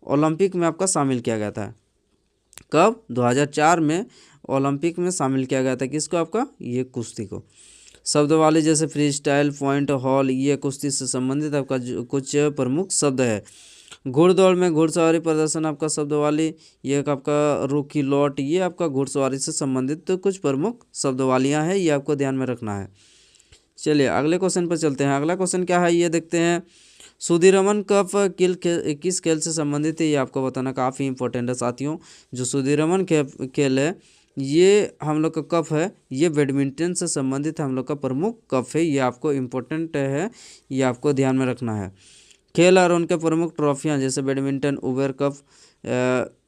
ओलंपिक में आपका शामिल किया गया था। कब? 2004 में ओलंपिक में शामिल किया गया था। किसको? आपका ये कुश्ती को। शब्द वाली जैसे फ्री स्टाइल, पॉइंट, हॉल, ये कुश्ती से संबंधित आपका कुछ प्रमुख शब्द है। घुड़दौड़ में घुड़सवारी प्रदर्शन आपका शब्द वाली, ये आपका रुखी लौट, ये आपका घुड़सवारी से संबंधित तो कुछ प्रमुख शब्द वालियाँ हैं, ये आपको ध्यान में रखना है। चलिए अगले क्वेश्चन पर चलते हैं। अगला क्वेश्चन क्या है ये देखते हैं। सुधीरमन कप किस खेल से संबंधित है, ये आपको बताना काफ़ी इंपॉर्टेंट है साथियों। जो सुधीरमन खेल है, ये हम लोग का कप है, ये बैडमिंटन से संबंधित हम लोग का प्रमुख कप है, ये आपको इम्पोर्टेंट है, ये आपको ध्यान में रखना है। खेल और उनके प्रमुख ट्रॉफियाँ, जैसे बैडमिंटन उबेर कप,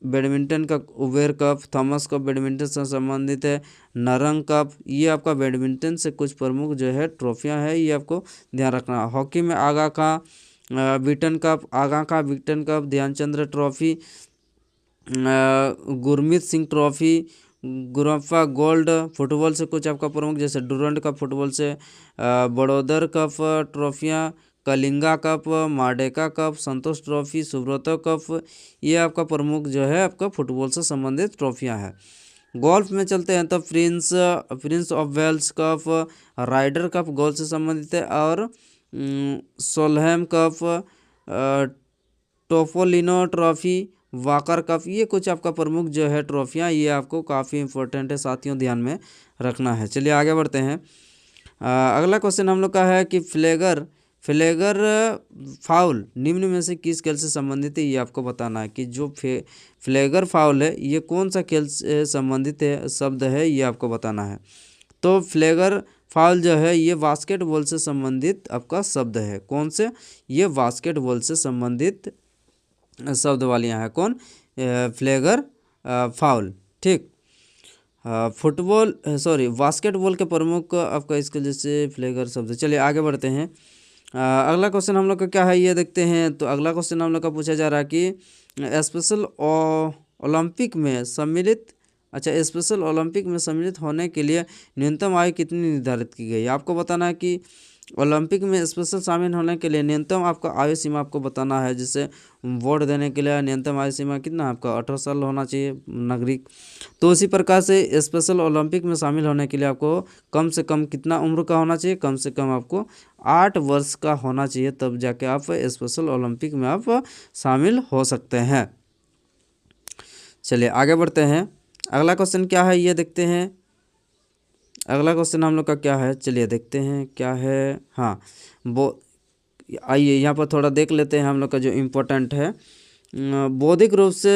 बैडमिंटन का Uber cup, Thomas cup badminton से संबंधित है। नरंग कप, ये आपका बैडमिंटन से कुछ प्रमुख जो है ट्रॉफियाँ है, ये आपको ध्यान रखना है। हॉकी में आगा का बीटन कप, आगा का Beighton cup, Dhyanchand trophy, Gurmeet Singh trophy, Gurappa gold. Football से कुछ आपका प्रमुख, जैसे डूरंड कप फुटबॉल से, बड़ौदर कप ट्रॉफियाँ, Kalinga cup, Merdeka cup, Santosh trophy, Subroto cup, ये आपका प्रमुख जो है आपका फुटबॉल से संबंधित ट्रॉफियाँ हैं। गोल्फ में चलते हैं तो prince of Wales cup, Ryder cup golf से संबंधित है, और Solheim cup, Topolino trophy, Walker cup, ये कुछ आपका प्रमुख जो है ट्रॉफियाँ, ये आपको काफ़ी इंपॉर्टेंट है साथियों, ध्यान में रखना है। चलिए आगे बढ़ते हैं। अगला क्वेश्चन हम लोग का है कि फ्लैगर फाउल निम्न में से किस खेल से संबंधित है, ये आपको बताना है। कि जो फ्लैगर फाउल है ये कौन सा खेल से संबंधित है शब्द है, ये आपको बताना है। तो फ्लैगर फाउल जो है ये बास्केटबॉल से संबंधित आपका शब्द है। कौन से? ये बास्केटबॉल से संबंधित शब्द वालियाँ हैं। कौन? फ्लैगर फाउल। ठीक, बास्केटबॉल के प्रमुख आपका इसके जैसे फ्लैगर शब्द। चलिए आगे बढ़ते हैं। अगला क्वेश्चन हम लोग का क्या है ये देखते हैं। तो अगला क्वेश्चन हम लोग का पूछा जा रहा है कि स्पेशल ओलंपिक में सम्मिलित होने के लिए न्यूनतम आयु कितनी निर्धारित की गई है। आपको बताना है कि ओलंपिक में स्पेशल शामिल होने के लिए न्यूनतम आपका आयु सीमा आपको बताना है। जैसे वोट देने के लिए न्यूनतम आयु सीमा कितना आपका 18 साल होना चाहिए नागरिक। तो उसी प्रकार से स्पेशल ओलंपिक में शामिल होने के लिए आपको कम से कम कितना उम्र का होना चाहिए, कम से कम आपको 8 वर्ष का होना चाहिए, तब जाके आप स्पेशल ओलंपिक में आप शामिल हो सकते हैं। चलिए आगे बढ़ते हैं। अगला क्वेश्चन क्या है ये देखते हैं। अगला क्वेश्चन हम लोग का क्या है, चलिए देखते हैं क्या है। हाँ वो आइए यहाँ पर थोड़ा देख लेते हैं हम लोग का जो इम्पोर्टेंट है। बौद्धिक रूप से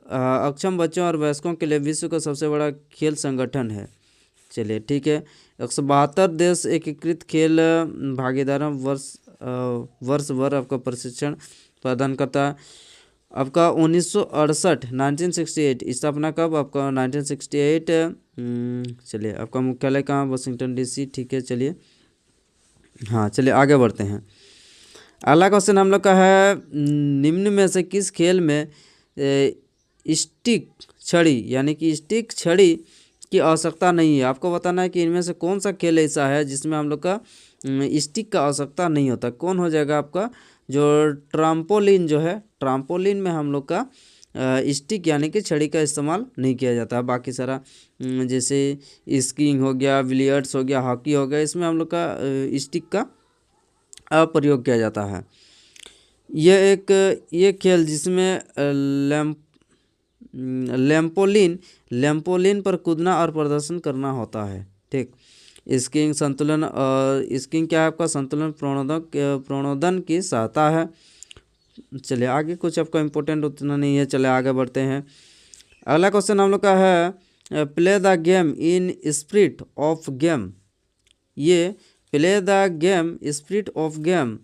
अक्षम बच्चों और वयस्कों के लिए विश्व का सबसे बड़ा खेल संगठन है। चलिए ठीक है। 172 देश एकीकृत खेल भागीदारों वर्ष भर आपका प्रशिक्षण प्रदान करता है। आपका 1968 1968 स्थापना कब आपका 1968। चलिए आपका मुख्यालय कहाँ, वाशिंगटन डीसी। ठीक है चलिए, हाँ चलिए आगे बढ़ते हैं। अगला क्वेश्चन हम लोग का है, निम्न में से किस खेल में स्टिक छड़ी यानी कि स्टिक छड़ी की आवश्यकता नहीं है। आपको बताना है कि इनमें से कौन सा खेल ऐसा है जिसमें हम लोग का स्टिक का आवश्यकता नहीं होता। कौन हो जाएगा आपका जो ट्राम्पोलिन जो है, ट्राम्पोलिन में हम लोग का स्टिक यानी कि छड़ी का इस्तेमाल नहीं किया जाता है। बाकी सारा जैसे स्कीइंग हो गया, बिलियर्ड्स हो गया, हॉकी हो गया, इसमें हम लोग का स्टिक का प्रयोग किया जाता है। ये खेल जिसमें लैम्पोलिन पर कूदना और प्रदर्शन करना होता है। ठीक, स्कीइंग संतुलन और स्कीइंग क्या है आपका संतुलन प्रणोदन की सहायता है। चलिए आगे कुछ आपका इम्पोर्टेंट उतना नहीं है, चले आगे बढ़ते हैं। अगला क्वेश्चन हम लोग का है, play the game in spirit of game. ये play the game spirit of game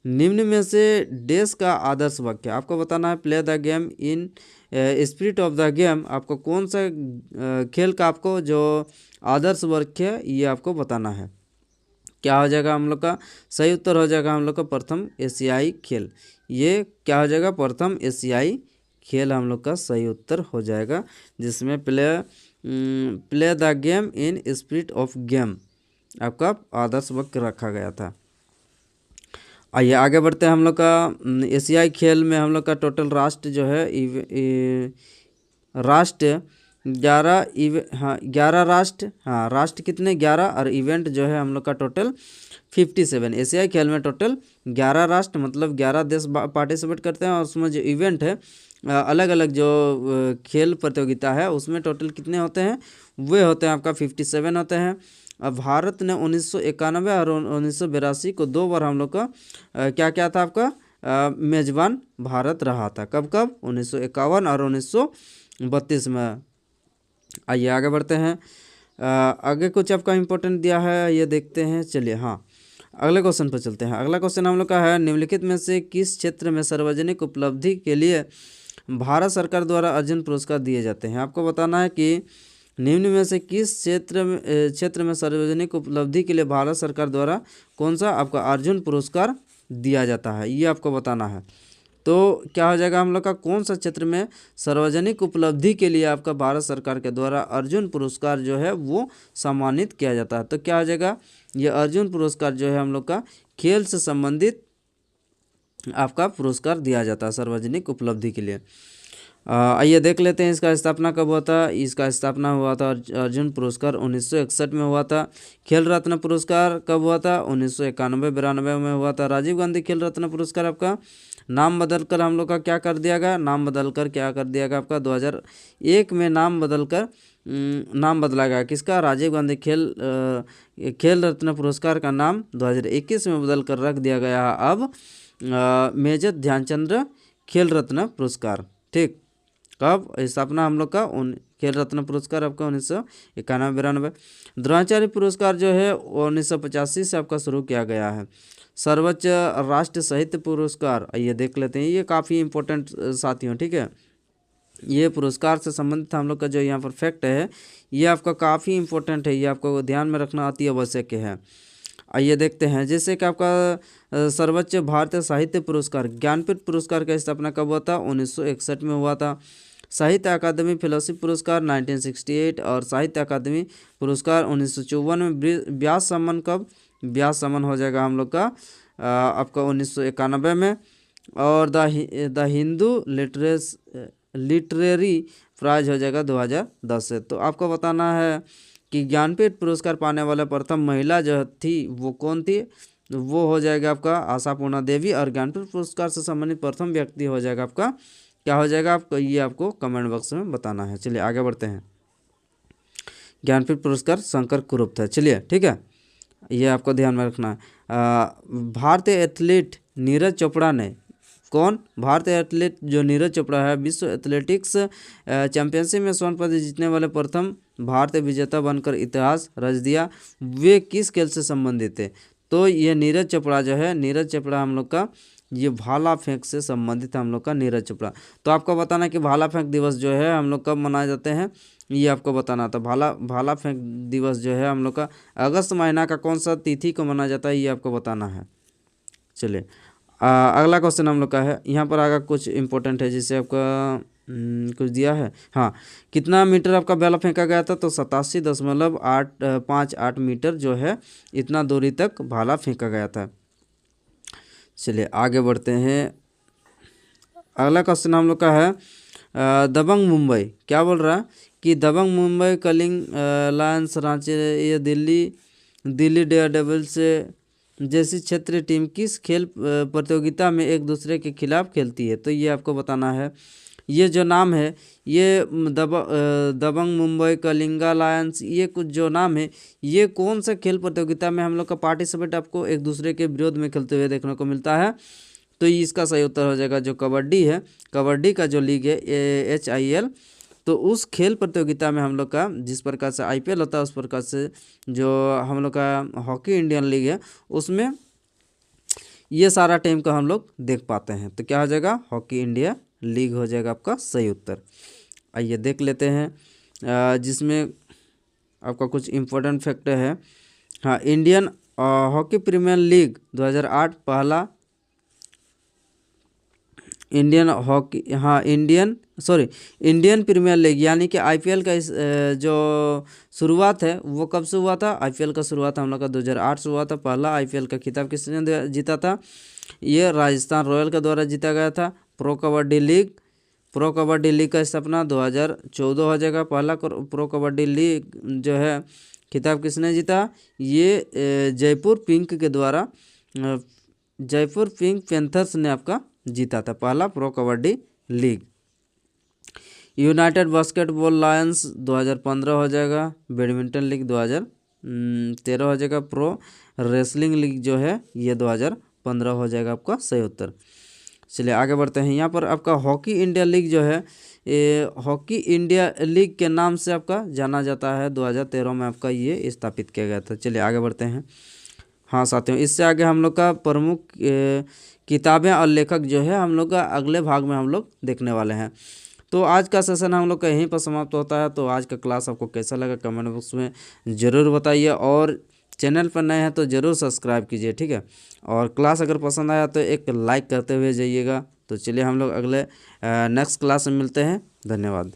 निम्न में से देश का आदर्श वाक्य। आपको बताना है play the game in spirit of the game, आपको कौन सा खेल का आपको जो आदर्श वाक्य है ये आपको बताना है। क्या हो जाएगा हम लोग का सही उत्तर हो जाएगा हम लोग का प्रथम एशियाई खेल। ये क्या हो जाएगा प्रथम एशियाई खेल हम लोग का सही उत्तर हो जाएगा, जिसमें play the game in spirit of game आपका आदर्श वाक्य रखा गया था। आइए आगे बढ़ते हैं। हम लोग का एशियाई खेल में हम लोग का टोटल राष्ट्र जो है राष्ट्र 11 राष्ट्र, हाँ राष्ट्र कितने 11 और इवेंट जो है हम लोग का टोटल 57। एशियाई खेल में टोटल 11 राष्ट्र मतलब 11 देश पार्टिसिपेट करते हैं, और उसमें जो इवेंट है अलग अलग जो खेल प्रतियोगिता है उसमें टोटल कितने होते हैं, वे होते हैं आपका 57 होते हैं। अब भारत ने 1991 और 1982 को 2 बार हम लोग का क्या था आपका मेजबान भारत रहा था। कब 1951 और 1932 में। आइए आगे बढ़ते हैं। आगे कुछ आपका इम्पोर्टेंट दिया है ये देखते हैं। चलिए हाँ अगले क्वेश्चन पर चलते हैं। अगला क्वेश्चन हम लोग का है, निम्नलिखित में से किस क्षेत्र में सार्वजनिक उपलब्धि के लिए भारत सरकार द्वारा अर्जुन पुरस्कार दिए जाते हैं। आपको बताना है कि निम्न में से किस क्षेत्र में सार्वजनिक उपलब्धि के लिए भारत सरकार द्वारा कौन सा आपका अर्जुन पुरस्कार दिया जाता है, ये आपको बताना है। तो क्या हो जाएगा हम लोग का कौन सा क्षेत्र में सार्वजनिक उपलब्धि के लिए आपका भारत सरकार के द्वारा अर्जुन पुरस्कार जो है वो सम्मानित किया जाता है। तो क्या हो जाएगा ये अर्जुन पुरस्कार जो है हम लोग का खेल से संबंधित आपका पुरस्कार दिया जाता है सार्वजनिक उपलब्धि के लिए। आइए देख लेते हैं इसका स्थापना कब हुआ था। इसका स्थापना हुआ था अर्जुन पुरस्कार 1961 में हुआ था। खेल रत्न पुरस्कार कब हुआ था 1991-92 में हुआ था। राजीव गांधी खेल रत्न पुरस्कार आपका नाम बदलकर हम लोग का क्या कर दिया गया, नाम बदलकर क्या कर दिया गया आपका 2001 में नाम बदला गया। किसका, राजीव गांधी खेल रत्न पुरस्कार का नाम 2021 में बदल कर रख दिया गया अब मेजर ध्यानचंद खेल रत्न पुरस्कार। ठीक, कब स्थापना हम लोग का खेल रत्न पुरस्कार आपका 1991-92। द्रोणाचार्य पुरस्कार जो है 1985 से आपका शुरू किया गया है। सर्वोच्च राष्ट्र साहित्य पुरस्कार ये देख लेते हैं, ये काफ़ी इंपॉर्टेंट साथियों। ठीक है, ये पुरस्कार से संबंधित हम लोग का जो यहाँ पर फैक्ट है ये आपका काफ़ी इंपॉर्टेंट है, ये आपको ध्यान में रखना अति आवश्यक है। आइए देखते हैं, जैसे कि आपका सर्वोच्च भारतीय साहित्य पुरस्कार ज्ञानपीठ पुरस्कार का स्थापना कब हुआ था 1961 में हुआ था। साहित्य अकादमी फेलोशिप पुरस्कार 1968 और साहित्य अकादमी पुरस्कार 1954 में। व्यास सम्मान कब व्यास समन हो जाएगा हम लोग का आपका 1991 में। और द हिंदू लिटरेरी प्राइज हो जाएगा 2010 से। तो आपको बताना है कि ज्ञानपीठ पुरस्कार पाने वाला प्रथम महिला जो थी वो कौन थी, वो हो जाएगा आपका आशापूर्णा देवी। और ज्ञानपीठ पुरस्कार से संबंधित प्रथम व्यक्ति हो जाएगा आपका, क्या हो जाएगा आपको, ये आपको कमेंट बॉक्स में बताना है। चलिए आगे बढ़ते हैं। ज्ञानपीठ पुरस्कार शंकर कुरूप था। चलिए ठीक है, ये आपको ध्यान में रखना है। भारतीय एथलीट नीरज चोपड़ा ने, कौन, भारतीय एथलीट जो नीरज चोपड़ा है, विश्व एथलेटिक्स चैंपियनशिप में स्वर्ण पदक जीतने वाले प्रथम भारतीय विजेता बनकर इतिहास रच दिया। वे किस खेल से संबंधित थे? तो ये नीरज चोपड़ा जो है, नीरज चोपड़ा हम लोग का ये भाला फेंक से संबंधित है हम लोग का नीरज चोपड़ा। तो आपको बताना कि भाला फेंक दिवस जो है हम लोग कब मनाए जाते हैं, ये आपको बताना था। भाला फेंक दिवस जो है हम लोग का अगस्त महीना का कौन सा तिथि को मनाया जाता है, ये आपको बताना है। चलिए अगला क्वेश्चन हम लोग का है, यहाँ पर आगे कुछ इंपॉर्टेंट है जिससे आपका कुछ दिया है। हाँ, कितना मीटर आपका भाला फेंका गया था? तो 87.58 मीटर जो है इतना दूरी तक भाला फेंका गया था। चलिए आगे बढ़ते हैं। अगला क्वेश्चन हम लोग का है दबंग मुंबई, क्या बोल रहा है कि दबंग मुंबई कलिंग लायंस रांची ये दिल्ली डेयरडेविल से जैसी क्षेत्रीय टीम किस खेल प्रतियोगिता में एक दूसरे के खिलाफ खेलती है? तो ये आपको बताना है। ये जो नाम है ये दबंग मुंबई कलिंगा लायंस, ये कुछ जो नाम है ये कौन सा खेल प्रतियोगिता में हम लोग का पार्टिसिपेट आपको एक दूसरे के विरोध में खेलते हुए देखने को मिलता है? तो इसका सही उत्तर हो जाएगा जो कबड्डी है, कबड्डी का जो लीग है HIL। तो उस खेल प्रतियोगिता में हम लोग का जिस प्रकार से IPL होता है उस प्रकार से जो हम लोग का हॉकी इंडियन लीग है उसमें ये सारा टीम को हम लोग देख पाते हैं। तो क्या हो जाएगा, हॉकी इंडिया लीग हो जाएगा आपका सही उत्तर। आइए देख लेते हैं जिसमें आपका कुछ इम्पोर्टेंट फैक्ट है। हाँ, इंडियन हॉकी प्रीमियर लीग 2008 पहला इंडियन प्रीमियर लीग यानी कि IPL का जो शुरुआत है वो कब से हुआ था? IPL का शुरुआत हम लोग का 2008 से हुआ था। पहला IPL का खिताब किसने जीता था? ये राजस्थान रॉयल के द्वारा जीता गया था। प्रो कबड्डी लीग का स्थापना 2014 हो जाएगा। पहला प्रो कबड्डी लीग जो है खिताब किसने जीता? ये जयपुर पिंक पैंथर्स ने आपका जीता था, पहला pro kabaddi league. United basketball Lions 2015 हो जाएगा। बैडमिंटन लीग 2013 हो जाएगा। प्रो रेसलिंग लीग जो है ये 2015 हो जाएगा आपका सही उत्तर। चलिए आगे बढ़ते हैं। यहाँ पर आपका हॉकी इंडिया लीग जो है ये हॉकी इंडिया लीग के नाम से आपका जाना जाता है। 2013 में आपका ये स्थापित किया गया था। चलिए आगे बढ़ते हैं। हाँ साथियों, इससे आगे हम लोग का प्रमुख किताबें और लेखक जो है हम लोग का अगले भाग में हम लोग देखने वाले हैं। तो आज का सेशन हम लोग का यहीं पर समाप्त होता है। तो आज का क्लास आपको कैसा लगा कमेंट बॉक्स में ज़रूर बताइए, और चैनल पर नए हैं तो ज़रूर सब्सक्राइब कीजिए, ठीक है। और क्लास अगर पसंद आया तो एक लाइक करते हुए जाइएगा। तो चलिए हम लोग अगले नेक्स्ट क्लास में मिलते हैं। धन्यवाद।